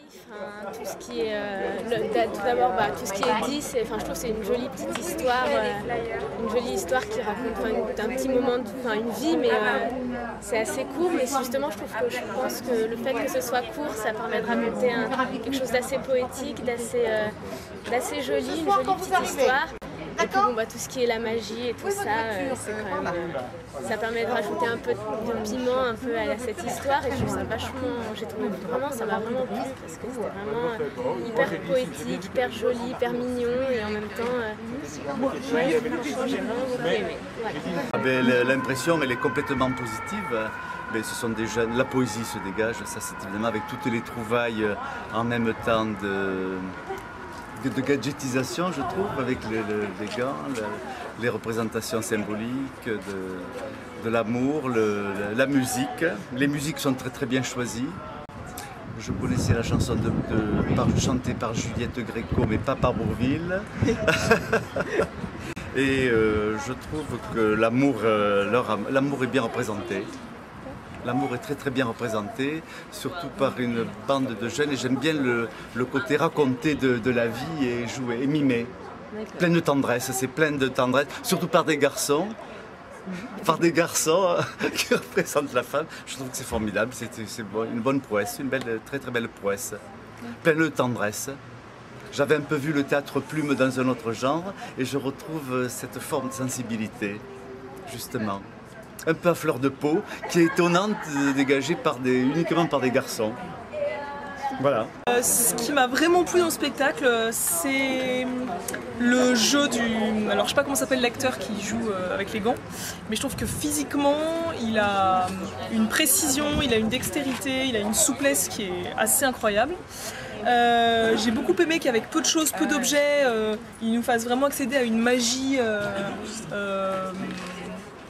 Enfin, tout ce qui est tout d'abord tout ce qui est dit, je trouve que c'est une jolie petite histoire, une jolie histoire qui raconte un petit moment, une vie, mais c'est assez court. Mais justement, je pense que le fait que ce soit court, ça permet de raconter quelque chose d'assez poétique, d'assez joli, une jolie petite histoire. Et puis tout ce qui est la magie et tout ça, c'est quand même, ça permet de rajouter un peu de piment un peu à cette histoire, et je trouve ça j'ai trouvé vraiment, ça m'a vraiment plu parce que c'était vraiment hyper poétique, hyper joli, hyper mignon, et en même temps, franchement j'ai vraiment beaucoup aimé. Voilà. L'impression elle est complètement positive. Mais ce sont des jeunes, la poésie se dégage, ça c'est évidemment avec toutes les trouvailles en même temps de gadgetisation, je trouve, avec les gants, les représentations symboliques, de l'amour, la musique. Les musiques sont très très bien choisies. Je connaissais la chanson chantée par Juliette Gréco, mais pas par Bourvil. Et je trouve que l'amour est bien représenté. L'amour est très très bien représenté, surtout par une bande de jeunes, et j'aime bien le côté raconté de la vie et joué et mimé. Plein de tendresse, c'est plein de tendresse, surtout par des garçons. Qui représentent la femme. Je trouve que c'est formidable, c'est une bonne prouesse, une très très belle prouesse. Plein de tendresse. J'avais un peu vu le théâtre Plume dans un autre genre, et je retrouve cette forme de sensibilité, justement. Un peu à fleur de peau, qui est étonnante, dégagée uniquement par des garçons. Voilà. Ce qui m'a vraiment plu dans le spectacle, c'est le jeu alors je sais pas comment s'appelle l'acteur qui joue avec les gants, mais je trouve que physiquement, il a une précision, il a une dextérité, il a une souplesse qui est assez incroyable. J'ai beaucoup aimé qu'avec peu de choses, peu d'objets, il nous fasse vraiment accéder à une magie.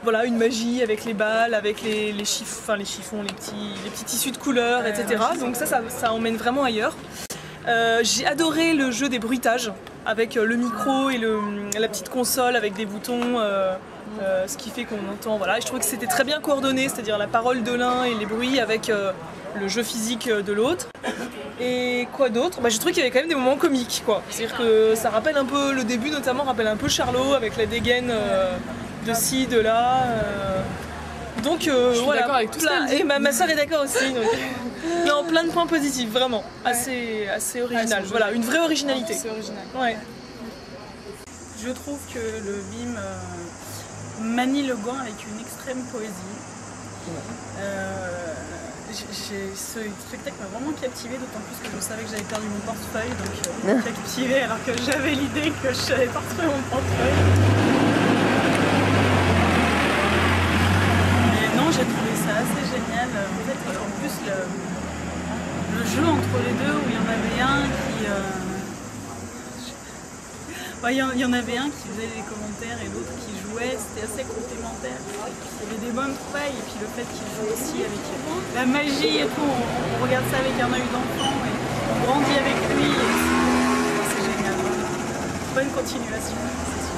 Voilà, une magie avec les balles, avec les chiffons, les petits tissus de couleurs, etc. Donc ça emmène vraiment ailleurs. J'ai adoré le jeu des bruitages, avec le micro et la petite console avec des boutons, ce qui fait qu'on entend. Voilà. Et je trouvais que c'était très bien coordonné, c'est-à-dire la parole de l'un et les bruits avec le jeu physique de l'autre. Et quoi d'autre ? J'ai trouvé qu'il y avait quand même des moments comiques, quoi. C'est-à-dire que ça rappelle un peu, le début notamment rappelle un peu Charlot avec la dégaine de ci, de là. Donc je suis voilà. D'accord avec tout ça. Et ma soeur est d'accord aussi. Donc... non, plein de points positifs, vraiment. Assez original. Voilà, une vraie originalité. C'est original. Ouais. Je trouve que le BIM manie le gant avec une extrême poésie. Ce spectacle m'a vraiment captivée, d'autant plus que je savais que j'avais perdu mon portefeuille, donc captivée alors que j'avais l'idée que j'avais pas retrouvé mon portefeuille. Mais non, j'ai trouvé ça assez génial. En fait, en plus, le jeu entre les deux, où il y en avait un qui... il y en avait un qui faisait des commentaires et l'autre qui jouait, c'était assez complémentaire. Il y avait des bonnes trouvailles, et puis le fait qu'il joue aussi avec la magie et tout, on regarde ça avec un œil d'enfant et on grandit avec lui, et c'est génial. Bonne continuation, c'est sûr.